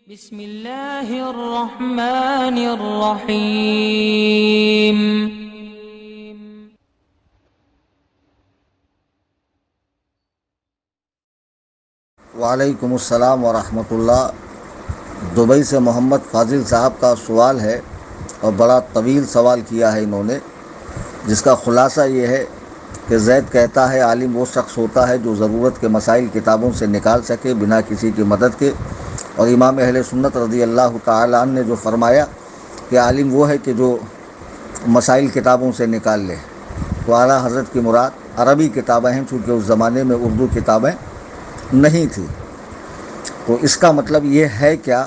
بسم اللہ الرحمن الرحیم۔ وعلیکم السلام ورحمۃ اللہ۔ دبئی سے محمد فاضل صاحب کا سوال ہے اور بڑا طویل سوال کیا ہے انہوں نے، جس کا خلاصہ یہ ہے کہ زید کہتا ہے عالم وہ شخص ہوتا ہے جو ضرورت کے مسائل کتابوں سے نکال سکے بنا کسی کی مدد کے، اور امام اہل سنت رضی اللہ تعالی عنہ نے جو فرمایا کہ عالم وہ ہے کہ جو مسائل کتابوں سے نکال لے، تو اعلیٰ حضرت کی مراد عربی کتابیں ہیں، چونکہ اس زمانے میں اردو کتابیں نہیں تھی۔ تو اس کا مطلب یہ ہے کیا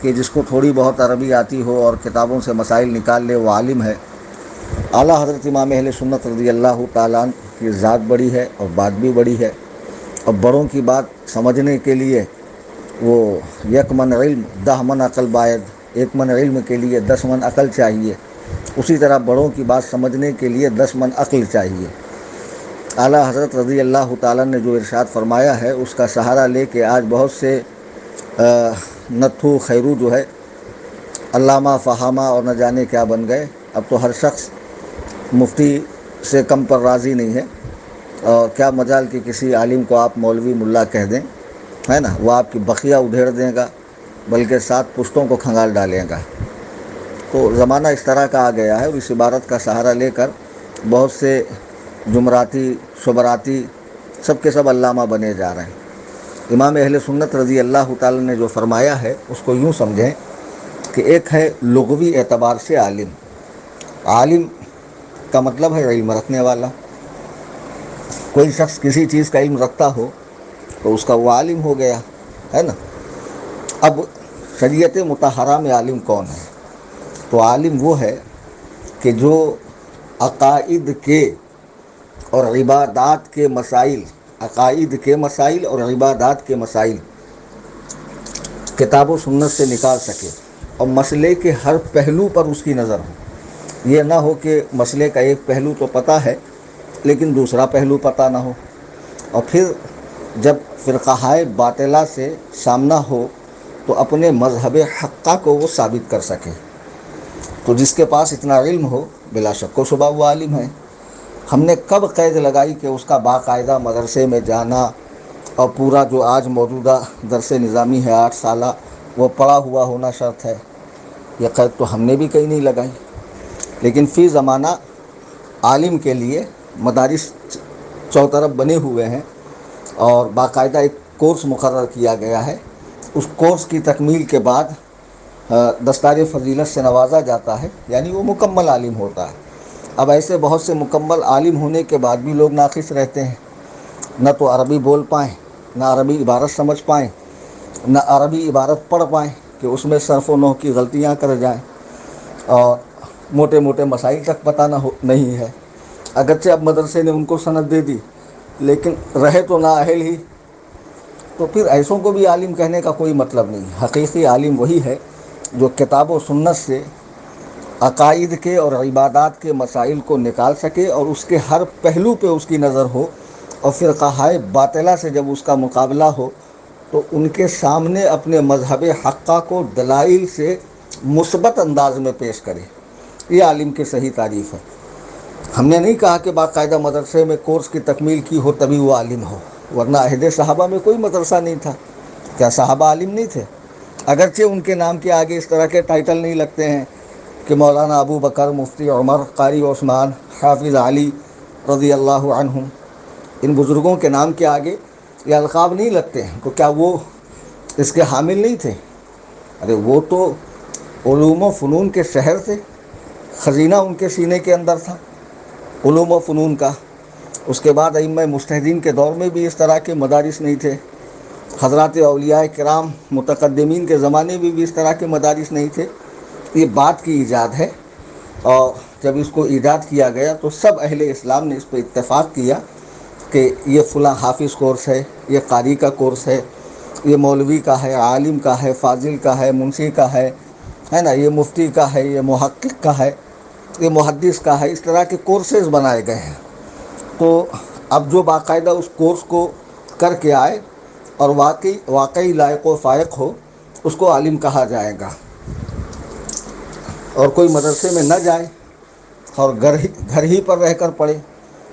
کہ جس کو تھوڑی بہت عربی آتی ہو اور کتابوں سے مسائل نکال لے وہ عالم ہے؟ اعلیٰ حضرت امام اہل سنت رضی اللہ تعالیٰ عنہ کی ذات بڑی ہے اور بات بھی بڑی ہے، اور بڑوں کی بات سمجھنے کے لیے وہ 1 من علم 10 من عقل باید، 1 من علم کے لیے 10 من عقل چاہیے، اسی طرح بڑوں کی بات سمجھنے کے لیے 10 من عقل چاہیے۔ اعلیٰ حضرت رضی اللہ تعالیٰ نے جو ارشاد فرمایا ہے اس کا سہارا لے کے آج بہت سے نتھو خیرو جو ہے علامہ فہامہ اور نہ جانے کیا بن گئے۔ اب تو ہر شخص مفتی سے کم پر راضی نہیں ہے، اور کیا مجال کہ کسی عالم کو آپ مولوی ملا کہہ دیں، ہے نا، وہ آپ کی بخیہ ادھیڑ دے گا بلکہ 7 پشتوں کو کھنگال ڈالے گا۔ تو زمانہ اس طرح کا آ گیا ہے، اور اس عبارت کا سہارا لے کر بہت سے جمراتی شبراتی سب کے سب علامہ بنے جا رہے ہیں۔ امام اہل سنت رضی اللہ تعالی نے جو فرمایا ہے اس کو یوں سمجھیں کہ ایک ہے لغوی اعتبار سے عالم۔ عالم کا مطلب ہے علم رکھنے والا۔ کوئی شخص کسی چیز کا علم رکھتا ہو تو اس کا وہ عالم ہو گیا، ہے نا۔ اب شریعت مطہرہ میں عالم کون ہے؟ تو عالم وہ ہے کہ جو عقائد کے اور عبادات کے مسائل، عقائد کے مسائل اور عبادات کے مسائل کتاب و سنت سے نکال سکے، اور مسئلے کے ہر پہلو پر اس کی نظر ہو۔ یہ نہ ہو کہ مسئلے کا ایک پہلو تو پتہ ہے لیکن دوسرا پہلو پتہ نہ ہو، اور پھر جب فرقہائے باطلہ سے سامنا ہو تو اپنے مذہب حقہ کو وہ ثابت کر سکے۔ تو جس کے پاس اتنا علم ہو بلا شک و شبہ وہ عالم ہے۔ ہم نے کب قید لگائی کہ اس کا باقاعدہ مدرسے میں جانا اور پورا جو آج موجودہ درس نظامی ہے 8 سالہ وہ پڑھا ہوا ہونا شرط ہے؟ یہ قید تو ہم نے بھی کہیں نہیں لگائی۔ لیکن فی زمانہ عالم کے لیے مدارس چوطرف بنے ہوئے ہیں، اور باقاعدہ ایک کورس مقرر کیا گیا ہے۔ اس کورس کی تکمیل کے بعد دستار فضیلت سے نوازا جاتا ہے، یعنی وہ مکمل عالم ہوتا ہے۔ اب ایسے بہت سے مکمل عالم ہونے کے بعد بھی لوگ ناقص رہتے ہیں، نہ تو عربی بول پائیں، نہ عربی عبارت سمجھ پائیں، نہ عربی عبارت پڑھ پائیں کہ اس میں صرف و نحو کی غلطیاں کر جائیں، اور موٹے موٹے مسائل تک پتہ نہیں ہے۔ اگرچہ اب مدرسے نے ان کو سند دے دی لیکن رہے تو نااہل ہی۔ تو پھر ایسوں کو بھی عالم کہنے کا کوئی مطلب نہیں۔ حقیقی عالم وہی ہے جو کتاب و سنت سے عقائد کے اور عبادات کے مسائل کو نکال سکے اور اس کے ہر پہلو پہ اس کی نظر ہو، اور فرقہائے باطلہ سے جب اس کا مقابلہ ہو تو ان کے سامنے اپنے مذہب حقہ کو دلائل سے مثبت انداز میں پیش کرے۔ یہ عالم کی صحیح تعریف ہے۔ ہم نے نہیں کہا کہ باقاعدہ مدرسے میں کورس کی تکمیل کی ہو تبھی وہ عالم ہو، ورنہ عہد صحابہ میں کوئی مدرسہ نہیں تھا۔ کیا صحابہ عالم نہیں تھے؟ اگرچہ ان کے نام کے آگے اس طرح کے ٹائٹل نہیں لگتے ہیں کہ مولانا ابو بکر، مفتی عمر، قاری عثمان، حافظ علی رضی اللہ عنہم، ان بزرگوں کے نام کے آگے یہ القاب نہیں لگتے ہیں، تو کیا وہ اس کے حامل نہیں تھے؟ ارے وہ تو علوم و فنون کے شہر تھے، خزینہ ان کے سینے کے اندر تھا علوم و فنون کا۔ اس کے بعد ائمہ مجتہدین کے دور میں بھی اس طرح کے مدارس نہیں تھے، حضرات اولیاء کرام متقدمین کے زمانے میں بھی اس طرح کے مدارس نہیں تھے۔ یہ بات کی ایجاد ہے، اور جب اس کو ایجاد کیا گیا تو سب اہل اسلام نے اس پہ اتفاق کیا کہ یہ فلاں حافظ کورس ہے، یہ قاری کا کورس ہے، یہ مولوی کا ہے، عالم کا ہے، فاضل کا ہے، منشی کا ہے نا، یہ مفتی کا ہے، یہ محقق کا ہے، یہ محدث کا ہے۔ اس طرح کے کورسز بنائے گئے ہیں۔ تو اب جو باقاعدہ اس کورس کو کر کے آئے اور واقعی لائق و فائق ہو، اس کو عالم کہا جائے گا. اور کوئی مدرسے میں نہ جائے اور گھر ہی پر رہ کر پڑھے،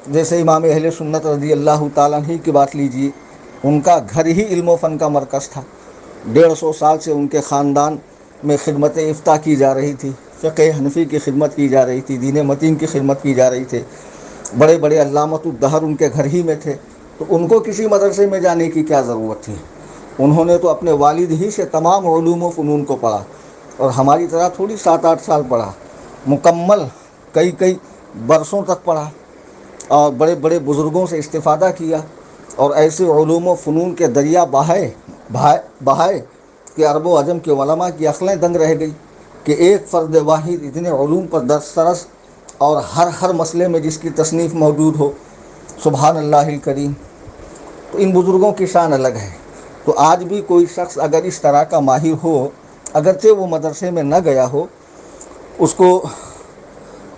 جیسے امام اہل سنت رضی اللہ تعالیٰ عنہ کی بات لیجیے، ان کا گھر ہی علم و فن کا مرکز تھا. 150 سال سے ان کے خاندان میں خدمت افتاء کی جا رہی تھی، فقہ حنفی کی خدمت کی جا رہی تھی، دین متین کی خدمت کی جا رہی تھی. بڑے بڑے علامۃ الدہر ان کے گھر ہی میں تھے، تو ان کو کسی مدرسے میں جانے کی کیا ضرورت تھی؟ انہوں نے تو اپنے والد ہی سے تمام علوم و فنون کو پڑھا، اور ہماری طرح تھوڑی 7-8 سال پڑھا، مکمل کئی برسوں تک پڑھا، اور بڑے بڑے بزرگوں سے استفادہ کیا، اور ایسے علوم و فنون کے دریا بہائے کہ عرب و عجم کے علماء کی عقلیں دنگ رہ گئی کہ ایک فرد واحد اتنے علوم پر دسترس، اور ہر مسئلے میں جس کی تصنیف موجود ہو. سبحان اللہ الکریم. تو ان بزرگوں کی شان الگ ہے. تو آج بھی کوئی شخص اگر اس طرح کا ماہر ہو، اگرچہ وہ مدرسے میں نہ گیا ہو، اس کو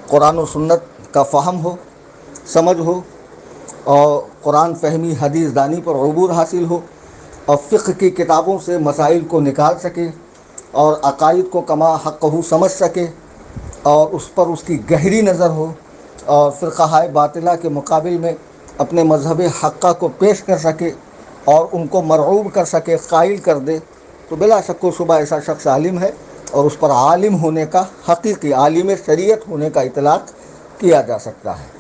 قرآن و سنت کا فہم ہو، سمجھ ہو، اور قرآن فہمی حدیث دانی پر عبور حاصل ہو، اور فقہ کی کتابوں سے مسائل کو نکال سکے، اور عقائد کو کما حقہ سمجھ سکے، اور اس پر اس کی گہری نظر ہو، اور فرقہ باطلہ کے مقابل میں اپنے مذہب حقہ کو پیش کر سکے، اور ان کو مرعوب کر سکے، قائل کر دے، تو بلا شک و شبہ ایسا شخص عالم ہے، اور اس پر عالم ہونے کا، حقیقی عالم شریعت ہونے کا اطلاق کیا جا سکتا ہے.